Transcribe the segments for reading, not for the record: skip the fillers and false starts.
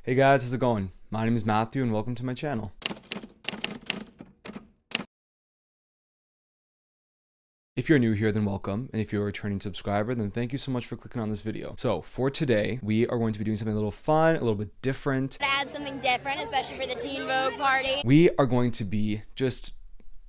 Hey guys, how's it going? My name is Matthew and welcome to my channel. If you're new here, then welcome. And if you're a returning subscriber, then thank you so much for clicking on this video. So for today, we are going to be doing something a little fun, a little bit different. Add something different, especially for the Teen Vogue party. We are going to be just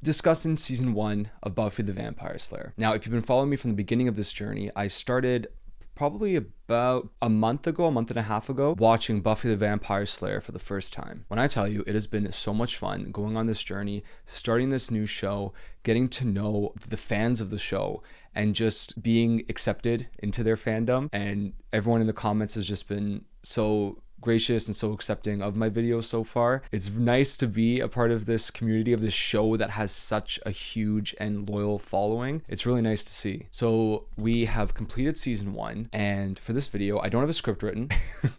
discussing season 1 of Buffy the Vampire Slayer. Now, if you've been following me from the beginning of this journey, I started probably about a month and a half ago, watching Buffy the Vampire Slayer for the first time. When I tell you, it has been so much fun going on this journey, starting this new show, getting to know the fans of the show, and just being accepted into their fandom. And everyone in the comments has just been so gracious and so accepting of my videos so far. It's nice to be a part of this community, of this show that has such a huge and loyal following. It's really nice to see. So we have completed season 1, and for this video, I don't have a script written.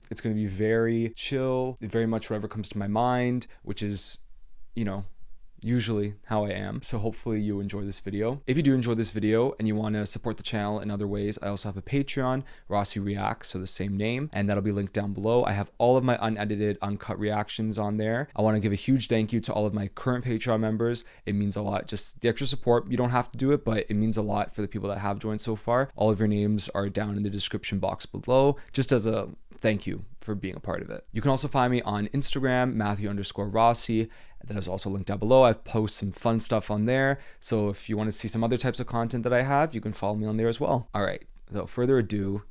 It's going to be very chill, very much whatever comes to my mind, which is, you know, usually how I am. So hopefully you enjoy this video. If you do enjoy this video and you want to support the channel in other ways, I also have a Patreon, Rossi Reacts, so the same name, and that'll be linked down below. I have all of my unedited, uncut reactions on there. I want to give a huge thank you to all of my current Patreon members. It means a lot. Just the extra support. You don't have to do it, but it means a lot for the people that have joined so far. All of your names are down in the description box below, just as a thank you for being a part of it. You can also find me on Instagram, Matthew_Rossi. That is also linked down below. I post some fun stuff on there. So if you want to see some other types of content that I have, you can follow me on there as well. All right, without further ado,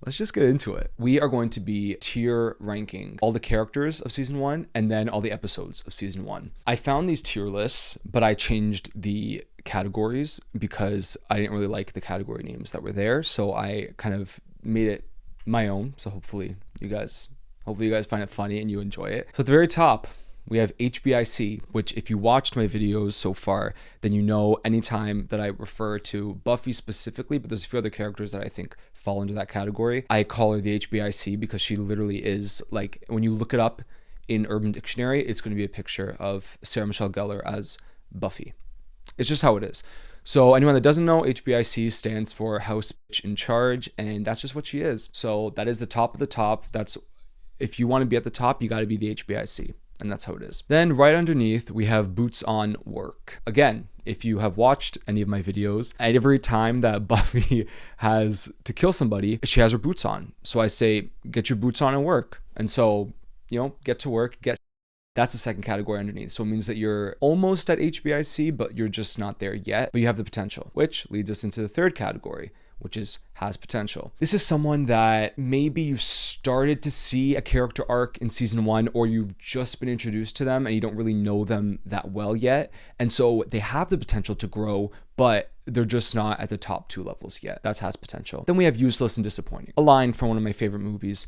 let's just get into it. We are going to be tier ranking all the characters of season 1 and then all the episodes of season 1. I found these tier lists, but I changed the categories because I didn't really like the category names that were there. So I kind of made it my own. So hopefully you guys find it funny and you enjoy it. So at the very top, we have HBIC, which if you watched my videos so far, then you know anytime that I refer to Buffy specifically, but there's a few other characters that I think fall into that category. I call her the HBIC because she literally is, like, when you look it up in Urban Dictionary, it's going to be a picture of Sarah Michelle Gellar as Buffy. It's just how it is. So anyone that doesn't know, HBIC stands for House Bitch in Charge, and that's just what she is. So that is the top of the top. That's, if you want to be at the top, you got to be the HBIC. And that's how it is. Then right underneath, we have boots on work. Again, if you have watched any of my videos, every time that Buffy has to kill somebody, she has her boots on. So I say, get your boots on and work. And so, you know, get to work, that's the second category underneath. So it means that you're almost at HBIC, but you're just not there yet, but you have the potential, which leads us into the third category, which is has potential. This is someone that maybe you started to see a character arc in season 1, or you've just been introduced to them and you don't really know them that well yet. And so they have the potential to grow, but they're just not at the top 2 levels yet. That's has potential. Then we have useless and disappointing. A line from one of my favorite movies,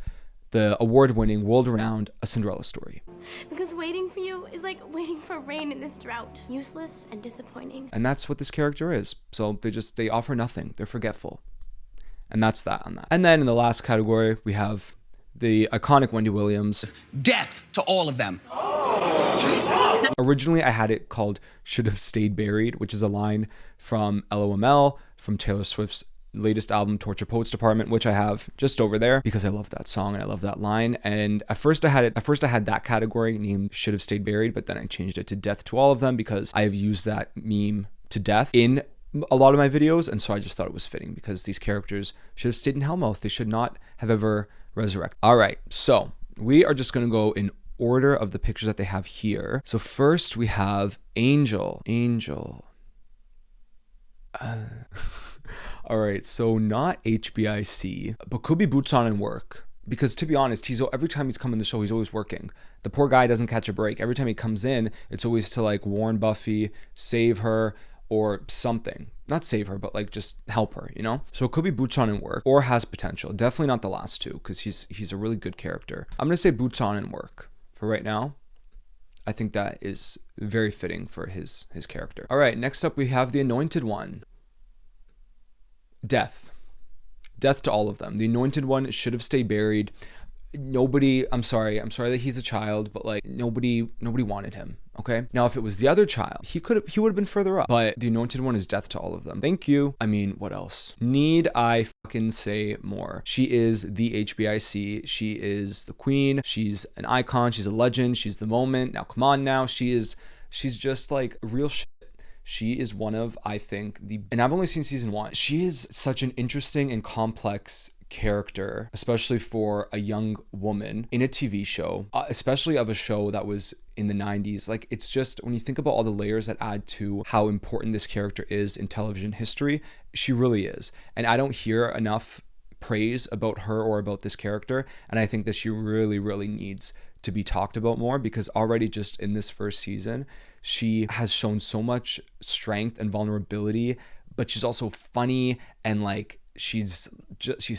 the award-winning World Around, A Cinderella Story. Because waiting for you is like waiting for rain in this drought. Useless and disappointing. And that's what this character is. So they offer nothing. They're forgetful. And that's that on that. And then in the last category, we have the iconic Wendy Williams. Death to all of them. Originally, I had it called Should Have Stayed Buried, which is a line from LOML, from Taylor Swift's latest album, Torture Poets Department, which I have just over there because I love that song and I love that line. And at first I had that category named Should Have Stayed Buried, but then I changed it to Death to All of Them because I have used that meme to death in a lot of my videos, and so I just thought it was fitting because these characters should have stayed in Hellmouth. They should not have ever resurrected. All right, so we are just going to go in order of the pictures that they have here. So first we have Angel. All right, so not HBIC, but could be boots on and work. Because to be honest, every time he's come in the show, he's always working. The poor guy doesn't catch a break. Every time he comes in, it's always to like warn Buffy, save her, or something. Not save her, but like just help her, you know? So it could be boots on and work, or has potential. Definitely not the last two, because he's a really good character. I'm gonna say boots on and work for right now. I think that is very fitting for his character. All right, next up we have the Anointed One. Death to all of them. The Anointed One should have stayed buried. I'm sorry that he's a child, but like nobody wanted him. Okay. Now, if it was the other child, he would have been further up, but the anointed one is death to all of them. Thank you. I mean, what else? Need I fucking say more? She is the HBIC. She is the queen. She's an icon. She's a legend. She's the moment. Now, come on now. She's just like real shit. She is one of, I think, and I've only seen season 1. She is such an interesting and complex character, especially for a young woman in a TV show, especially of a show that was in the 90s. Like, it's just, when you think about all the layers that add to how important this character is in television history, she really is. And I don't hear enough praise about her or about this character, and I think that she really, really needs to be talked about more, because already just in this first season, she has shown so much strength and vulnerability, but she's also funny, and like she's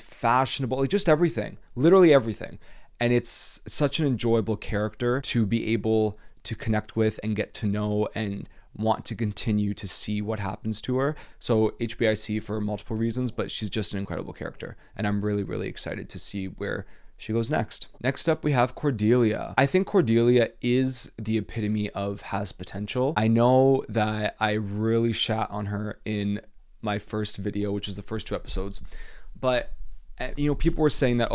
fashionable, like just everything, literally everything. And it's such an enjoyable character to be able to connect with and get to know and want to continue to see what happens to her. So HBIC for multiple reasons, but she's just an incredible character, and I'm really, really excited to see where she goes next. Next up, we have Cordelia. I think Cordelia is the epitome of has potential. I know that I really shat on her in my first video, which was the first 2 episodes, but people were saying that,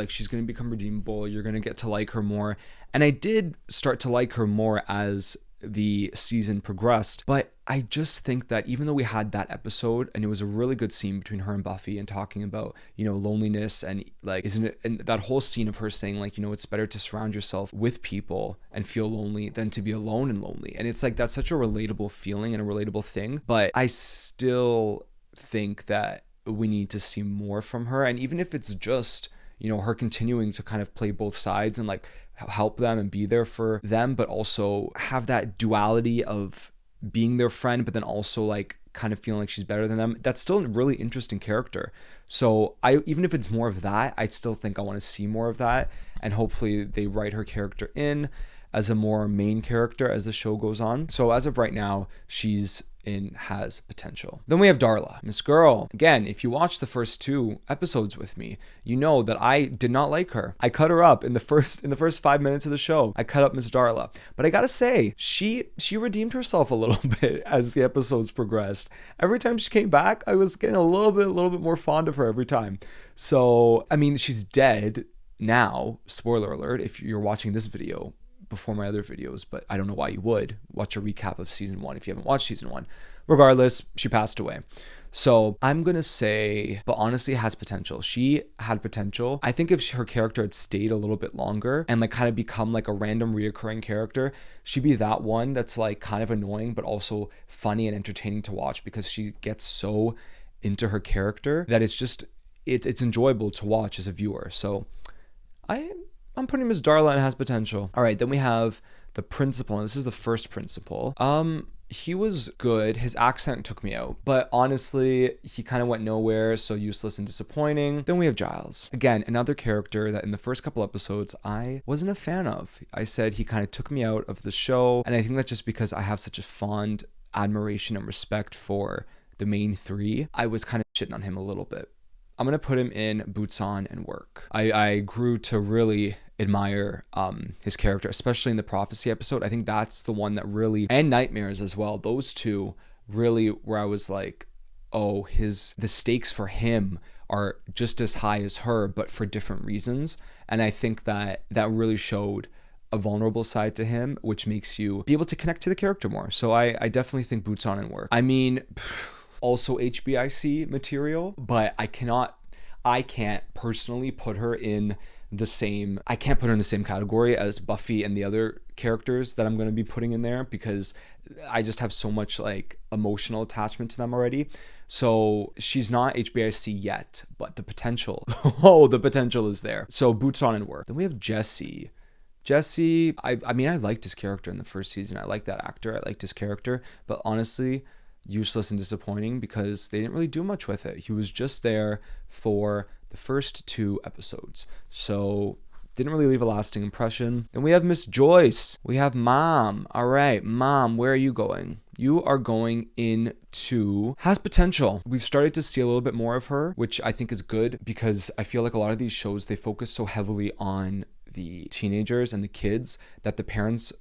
she's going to become redeemable, you're going to get to like her more, and I did start to like her more as the season progressed. But I just think that even though we had that episode and it was a really good scene between her and Buffy and talking about, loneliness, and like, isn't it, and that whole scene of her saying like, it's better to surround yourself with people and feel lonely than to be alone and lonely. And it's like, that's such a relatable feeling and a relatable thing, but I still think that we need to see more from her. And even if it's just, her continuing to kind of play both sides and like help them and be there for them, but also have that duality of being their friend, but then also like kind of feeling like she's better than them. That's still a really interesting character. So even if it's more of that, I still think I want to see more of that. And hopefully they write her character in as a more main character as the show goes on. So as of right now, she's has potential. Then we have Darla, Miss Girl. Again, if you watch the first 2 episodes with me, you know that I did not like her. I cut her up in the first 5 minutes of the show. I cut up Miss Darla, but I gotta say, she redeemed herself a little bit as the episodes progressed. Every time she came back, I was getting a little bit more fond of her every time. So I mean, she's dead now. Spoiler alert! If you're watching this video before my other videos, but I don't know why you would watch a recap of season 1 if you haven't watched season 1. Regardless, she passed away. So I'm gonna say, but honestly, has potential. She had potential. I think if her character had stayed a little bit longer and like kind of become like a random reoccurring character, she'd be that one that's like kind of annoying but also funny and entertaining to watch, because she gets so into her character that it's enjoyable to watch as a viewer. So I'm putting Miss Darla and has potential. All right, then we have the principal, and this is the first principal. He was good. His accent took me out, but honestly, he kind of went nowhere, so useless and disappointing. Then we have Giles. Again, another character that in the first couple episodes, I wasn't a fan of. I said he kind of took me out of the show, and I think that's just because I have such a fond admiration and respect for the main 3. I was kind of shitting on him a little bit. I'm going to put him in Boots On and Work. I grew to really admire his character, especially in the Prophecy episode. I think that's the one that really, and Nightmares as well. Those 2 really where I was like, oh, the stakes for him are just as high as her, but for different reasons. And I think that really showed a vulnerable side to him, which makes you be able to connect to the character more. So I definitely think Boots On and Work. I mean, also HBIC material, but I can't personally put her in the same category as Buffy and the other characters that I'm going to be putting in there, because I just have so much like emotional attachment to them already. So she's not HBIC yet, but the potential, the potential is there. So Boots On and Work. Then we have Jesse. I mean, I liked his character in the first season. I liked that actor. I liked his character, but honestly, useless and disappointing because they didn't really do much with it. He was just there for the first 2 episodes. So didn't really leave a lasting impression. Then we have Miss Joyce. We have Mom. All right, Mom, where are you going? You are going into has potential. We've started to see a little bit more of her, which I think is good because I feel like a lot of these shows, they focus so heavily on the teenagers and the kids that the parents,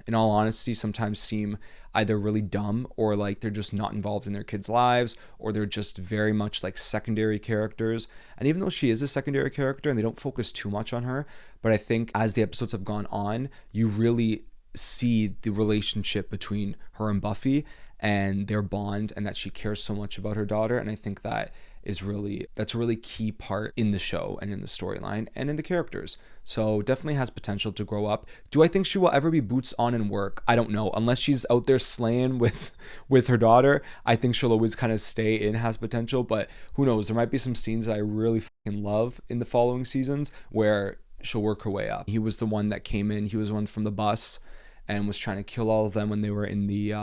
in all honesty, sometimes seem either really dumb or like they're just not involved in their kids' lives, or they're just very much like secondary characters. And even though she is a secondary character and they don't focus too much on her, but I think as the episodes have gone on, you really see the relationship between her and Buffy and their bond, and that she cares so much about her daughter. And I think that's a really key part in the show and in the storyline and in the characters. So definitely has potential to grow up. Do I think she will ever be boots on and work? I don't know. Unless she's out there slaying with her daughter, I think she'll always kind of stay in has potential. But who knows? There might be some scenes that I really fucking love in the following seasons where she'll work her way up. He was the one that came in. He was one from the bus and was trying to kill all of them when they were in the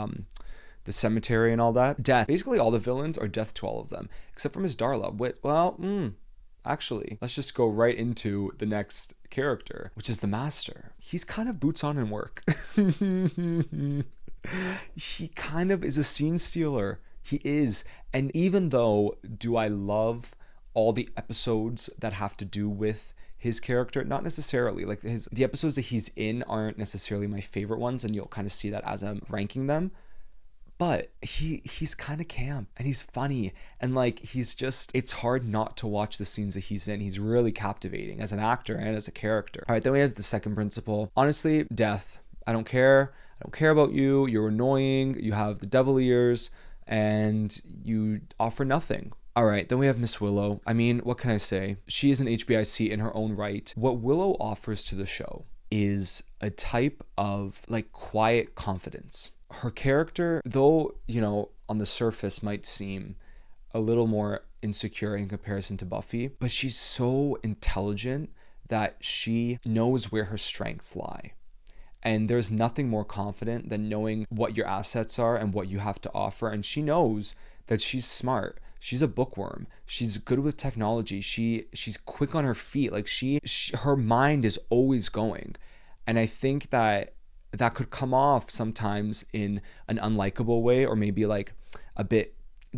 cemetery and all that. Death. Basically, all the villains are death to all of them, except for Miss Darla. Actually, let's just go right into the next character, which is the Master. He's kind of boots on and work. He kind of is a scene stealer. He is. And even though, do I love all the episodes that have to do with his character? Not necessarily. Like the episodes that he's in aren't necessarily my favorite ones, and you'll kind of see that as I'm ranking them. But he's kind of camp and he's funny, and like it's hard not to watch the scenes that he's in. He's really captivating as an actor and as a character. All right, then we have the second principal. Honestly, Death. I don't care. I don't care about you. You're annoying. You have the devil ears and you offer nothing. All right, then we have Miss Willow. I mean, what can I say? She is an HBIC in her own right. What Willow offers to the show is a type of like quiet confidence. Her character, though, on the surface might seem a little more insecure in comparison to Buffy, but she's so intelligent that she knows where her strengths lie. And there's nothing more confident than knowing what your assets are and what you have to offer. And she knows that she's smart. She's a bookworm. She's good with technology. She's quick on her feet. Like her mind is always going. And I think that could come off sometimes in an unlikable way, or maybe like a bit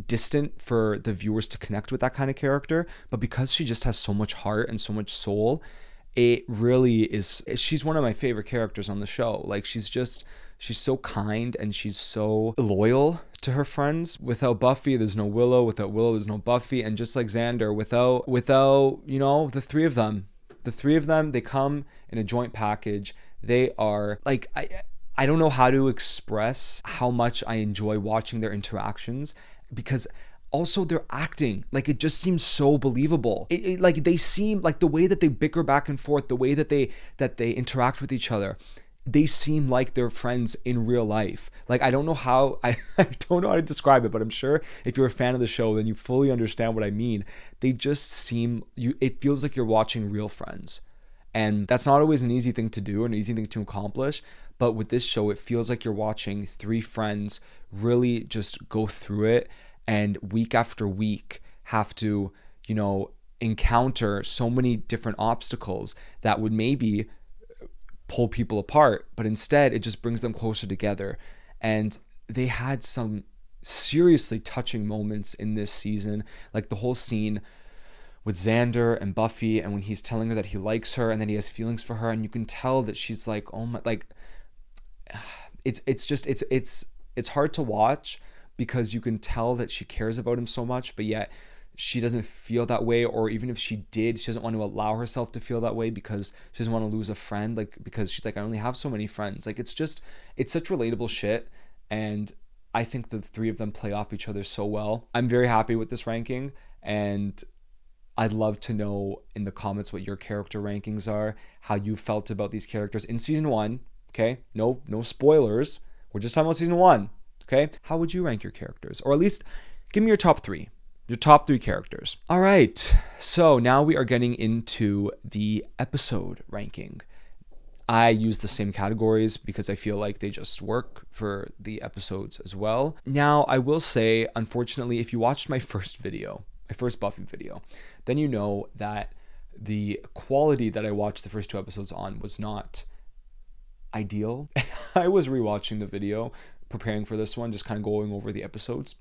distant for the viewers to connect with that kind of character. But because she just has so much heart and so much soul, it really is. She's one of my favorite characters on the show. Like she's so kind and she's so loyal to her friends. Without Buffy, there's no Willow. Without Willow, there's no Buffy. And just like Xander, without the three of them, they come in a joint package. They are like, I don't know how to express how much I enjoy watching their interactions, because also they're acting like it just seems so believable. It like they seem like the way that they bicker back and forth, the way that they interact with each other, they seem like they're friends in real life. Like I don't know how to describe it, but I'm sure if you're a fan of the show, then you fully understand what I mean. They just seem it feels like you're watching real friends. And that's not always an easy thing to do or an easy thing to accomplish. But with this show, it feels like you're watching three friends really just go through it, and week after week have to, encounter so many different obstacles that would maybe pull people apart. But instead, it just brings them closer together. And they had some seriously touching moments in this season, like the whole scene with Xander and Buffy, and when he's telling her that he likes her and that he has feelings for her, and you can tell that she's like, oh my, like it's hard to watch because you can tell that she cares about him so much, but yet she doesn't feel that way. Or even if she did, she doesn't want to allow herself to feel that way because she doesn't want to lose a friend, like because she's like, I only have so many friends. Like it's such relatable shit, and I think the three of them play off each other so well. I'm very happy with this ranking, and I'd love to know in the comments what your character rankings are, how you felt about these characters in season 1. Okay, no spoilers. We're just talking about season 1. Okay, how would you rank your characters, or at least give me your top 3. Your top 3 characters. All right, so now we are getting into the episode ranking. I use the same categories because I feel like they just work for the episodes as well. Now, I will say, unfortunately, if you watched my first Buffy video, then you know that the quality that I watched the first 2 episodes on was not ideal. I was rewatching the video, preparing for this one, just kind of going over the episodes.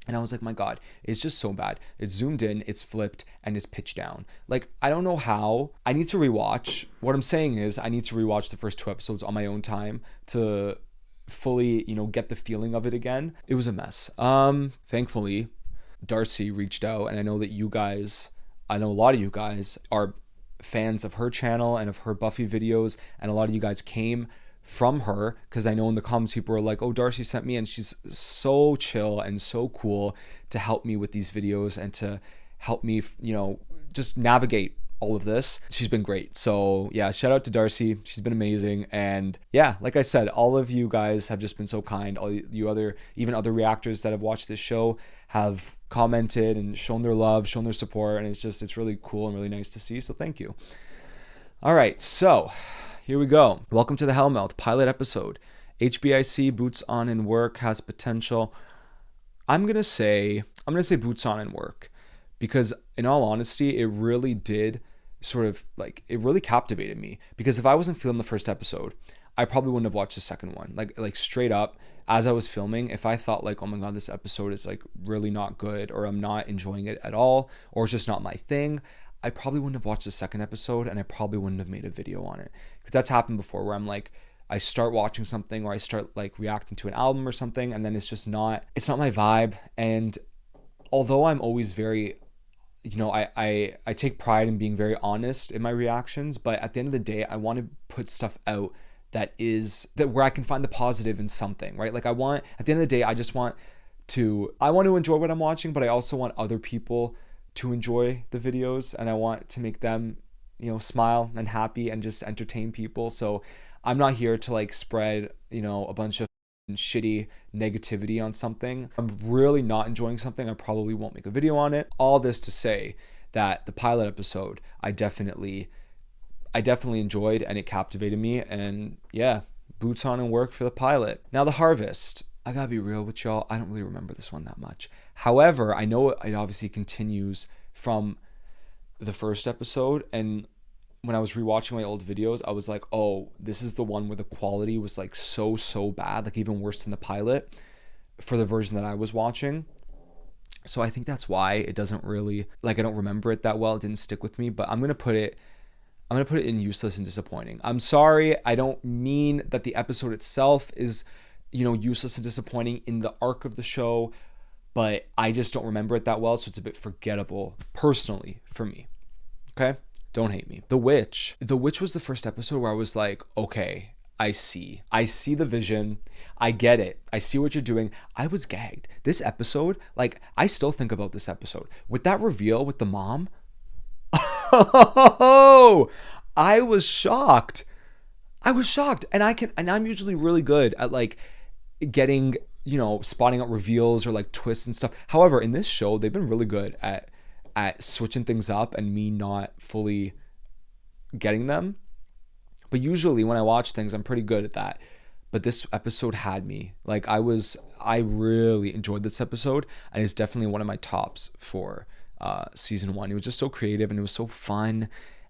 And I was like, my God, it's just so bad. It's zoomed in, it's flipped, and it's pitched down. Like, I don't know how. I need to rewatch. What I'm saying is I need to rewatch the first 2 episodes on my own time to fully, get the feeling of it again. It was a mess. Thankfully, Darcy reached out, and I know that I know a lot of you guys are fans of her channel and of her Buffy videos, and a lot of you guys came from her, because I know in the comments people were like, oh, Darcy sent me, and she's so chill and so cool to help me with these videos and to help me, just navigate all of this. She's been great. So yeah, shout out to Darcy. She's been amazing. And yeah, like I said, all of you guys have just been so kind. All you even other reactors that have watched this show have commented and shown their love, shown their support. And it's really cool and really nice to see. So thank you. All right. So here we go. Welcome to the Hellmouth pilot episode. HBIC, boots on and work, has potential. I'm going to say boots on and work, because in all honesty, it really did it really captivated me, because if I wasn't feeling the first episode, I probably wouldn't have watched the second one. Like straight up, as I was filming, if I thought like, oh my God, this episode is like really not good, or I'm not enjoying it at all, or it's just not my thing, I probably wouldn't have watched the second episode, and I probably wouldn't have made a video on it. Because that's happened before, where I'm like, I start watching something, or I start like reacting to an album or something, and then it's not my vibe. And although I'm always very, I take pride in being very honest in my reactions, but at the end of the day, I want to put stuff out that where I can find the positive in something, right? Like at the end of the day, I want to enjoy what I'm watching, but I also want other people to enjoy the videos, and I want to make them, smile and happy and just entertain people. So I'm not here to like spread, a bunch of shitty negativity on something. I'm really not enjoying something, I probably won't make a video on it. All this to say that the pilot episode, I definitely enjoyed, and it captivated me. And yeah, boots on and work for the pilot. Now the harvest, I gotta be real with y'all, I don't really remember this one that much. However, I know it obviously continues from the first episode, and when I was rewatching my old videos, I was like, oh, this is the one where the quality was like so bad, like even worse than the pilot for the version that I was watching. So I think that's why it doesn't really, like, I don't remember it that well. It didn't stick with me, but I'm going to put it in useless and disappointing. I'm sorry. I don't mean that the episode itself is, useless and disappointing in the arc of the show, but I just don't remember it that well. So it's a bit forgettable personally for me. Okay. Don't hate me. The Witch was the first episode where I was like, okay, I see the vision. I get it. I see what you're doing. I was gagged. This episode, like, I still think about this episode with that reveal with the mom. Oh, I was shocked. And I'm usually really good at like getting, spotting out reveals or like twists and stuff. However, in this show, they've been really good at switching things up and me not fully getting them. But usually when I watch things, I'm pretty good at that. But this episode had me. Like, I really enjoyed this episode, and it's definitely one of my tops for season 1. It was just so creative, and it was so fun,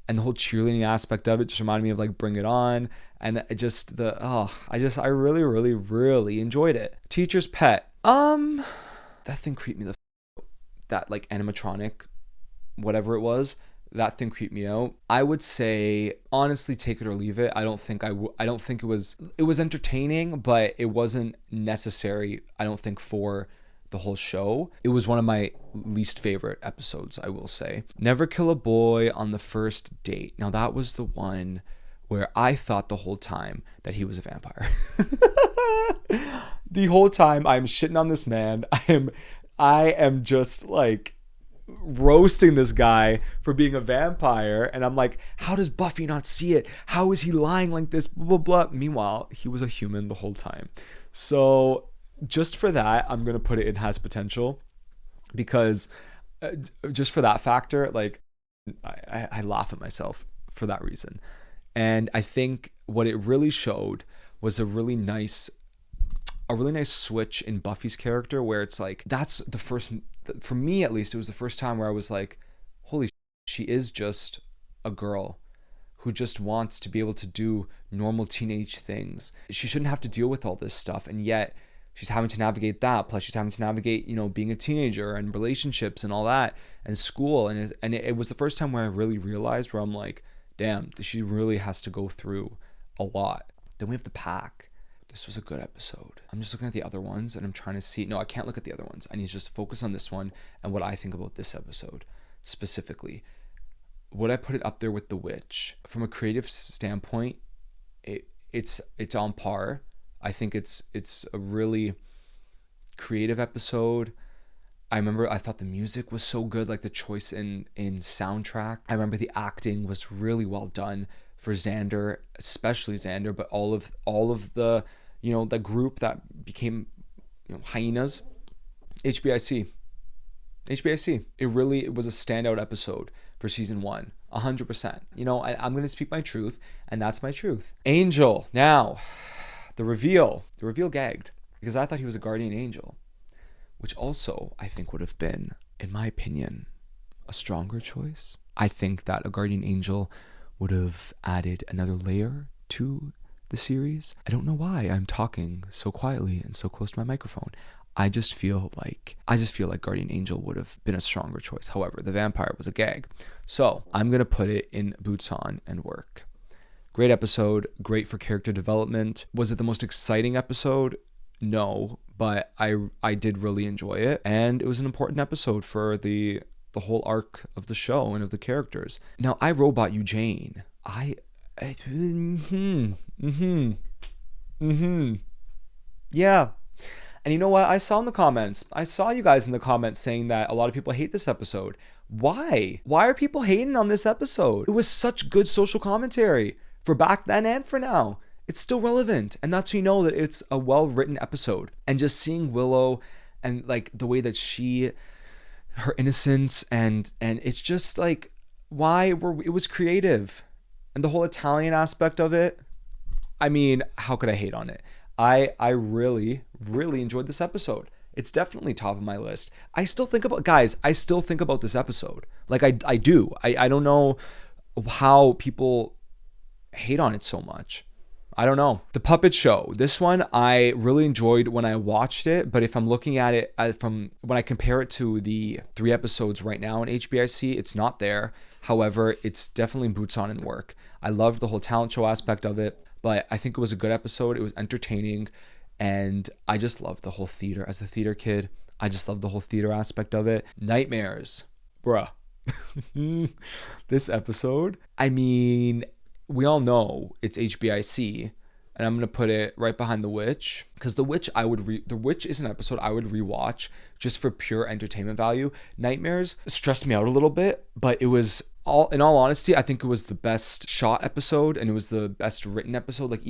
and the whole cheerleading aspect of it just reminded me of like Bring It On, and I really, really, really enjoyed it. Teacher's Pet. That thing creeped me that like animatronic, whatever it was, that thing creeped me out. I would say, honestly, take it or leave it. I don't think it was entertaining, but it wasn't necessary, I don't think, for the whole show. It was one of my least favorite episodes, I will say. Never Kill a Boy on the First Date. Now that was the one where I thought the whole time that he was a vampire. The whole time I'm shitting on this man. I am just like roasting this guy for being a vampire, and I'm like, how does Buffy not see it? How is he lying like this? Blah, blah, blah. Meanwhile, he was a human the whole time. So just for that, I'm gonna put it has potential, because just for that factor, like I laugh at myself for that reason. And I think what it really showed was a really nice switch in Buffy's character, where it's like, that's the first, for me at least, it was the first time where I was like, holy shit, she is just a girl who just wants to be able to do normal teenage things. She shouldn't have to deal with all this stuff, and yet she's having to navigate that. Plus she's having to navigate, being a teenager and relationships and all that and school. And it was the first time where I really realized, where I'm like, damn, she really has to go through a lot. Then we have the pack. This was a good episode. I'm just looking at the other ones and I'm trying to see. No, I can't look at the other ones. I need to just focus on this one and what I think about this episode specifically. Would I put it up there with The Witch? From a creative standpoint, it's on par. I think it's a really creative episode. I remember I thought the music was so good, like the choice in soundtrack. I remember the acting was really well done for Xander, especially Xander, but all of the the group that became hyenas. HBIC. It was a standout episode for season 1, 100%. I'm going to speak my truth, and that's my truth. Angel. Now, the reveal gagged, because I thought he was a guardian angel, which also I think would have been, in my opinion, a stronger choice. I think that a guardian angel would have added another layer to the series. I don't know why I'm talking so quietly and so close to my microphone. I just feel like Guardian Angel would have been a stronger choice. However, the vampire was a gag. So I'm going to put it in boots on and work. Great episode. Great for character development. Was it the most exciting episode? No, but I did really enjoy it. And it was an important episode for the whole arc of the show and of the characters. Now, I Robot You Jane. Yeah. And you know what? I saw you guys in the comments saying that a lot of people hate this episode. Why? Why are people hating on this episode? It was such good social commentary for back then and for now. It's still relevant. And that's how you know that it's a well-written episode. And just seeing Willow and like the way that her innocence and it's just like, it was creative. And the whole Italian aspect of it, I mean, how could I hate on it? I really, really enjoyed this episode. It's definitely top of my list. I still think about this episode. Like I do. I don't know how people hate on it so much. I don't know. The Puppet Show. This one I really enjoyed when I watched it, but if I'm looking at it from when I compare it to the 3 episodes right now in HBIC, it's not there. However, it's definitely boots on and work. I loved the whole talent show aspect of it, but I think it was a good episode. It was entertaining, and I just loved the whole theater. As a theater kid, I just loved the whole theater aspect of it. Nightmares. Bruh. This episode, I mean, we all know it's HBIC, and I'm going to put it right behind The Witch, because The Witch is an episode I would rewatch just for pure entertainment value. Nightmares stressed me out a little bit, but it was in all honesty, I think it was the best shot episode, and it was the best written episode. Like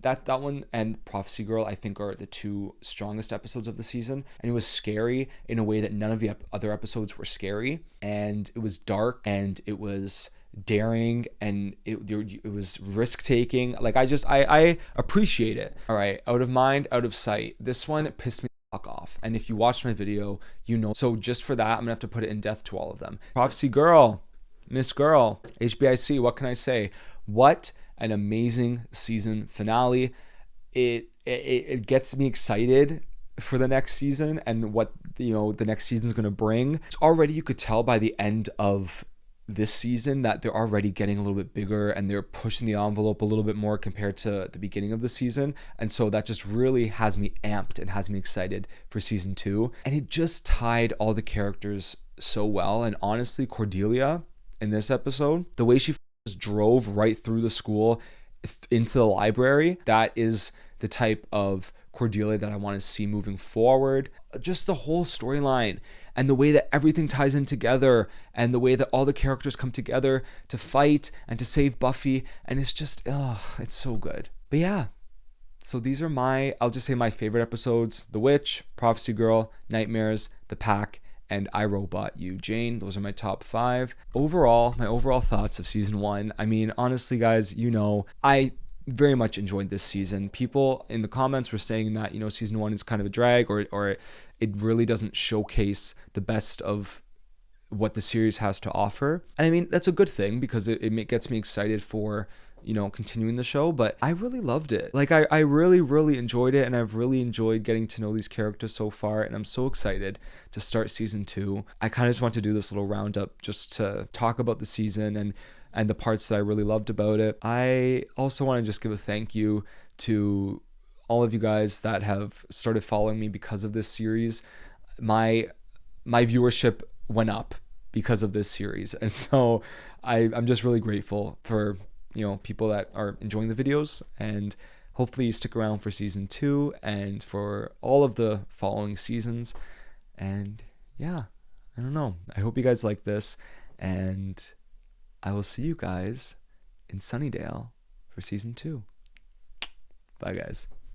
that one and Prophecy Girl, I think, are the 2 strongest episodes of the season. And it was scary in a way that none of the other episodes were scary. And it was dark, and it was daring, and it was risk taking. Like I appreciate it. All right, out of mind, out of sight. This one pissed me fuck off. And if you watched my video, you know. So just for that, I'm gonna have to put it in death to all of them. Prophecy Girl, Miss Girl, HBIC. What can I say? What an amazing season finale. It gets me excited for the next season and what the next season is gonna bring. It's already, you could tell by the end of this season that they're already getting a little bit bigger and they're pushing the envelope a little bit more compared to the beginning of the season. And so that just really has me amped and has me excited for season 2. And it just tied all the characters so well. And honestly, Cordelia in this episode, the way she just drove right through the school into the library, that is the type of Cordelia that I want to see moving forward. Just the whole storyline and the way that everything ties in together and the way that all the characters come together to fight and to save Buffy. And it's just, it's so good. But yeah, so these are I'll just say my favorite episodes: The Witch, Prophecy Girl, Nightmares, The Pack, and I Robot You Jane. Those are my top 5. Overall, my overall thoughts of season 1. I mean, honestly, guys, I very much enjoyed this season. People in the comments were saying that, season 1 is kind of a drag, or it really doesn't showcase the best of what the series has to offer. And I mean, that's a good thing because it gets me excited for, you know, continuing the show. But I really loved it. Like, I really, really enjoyed it, and I've really enjoyed getting to know these characters so far, and I'm so excited to start season 2. I kind of just want to do this little roundup just to talk about the season and the parts that I really loved about it. I also want to just give a thank you to all of you guys that have started following me because of this series. My viewership went up because of this series, and so I'm just really grateful for, you know, people that are enjoying the videos, and hopefully you stick around for season 2 and for all of the following seasons. And yeah, I don't know, I hope you guys like this, and I will see you guys in Sunnydale for season 2. Bye guys.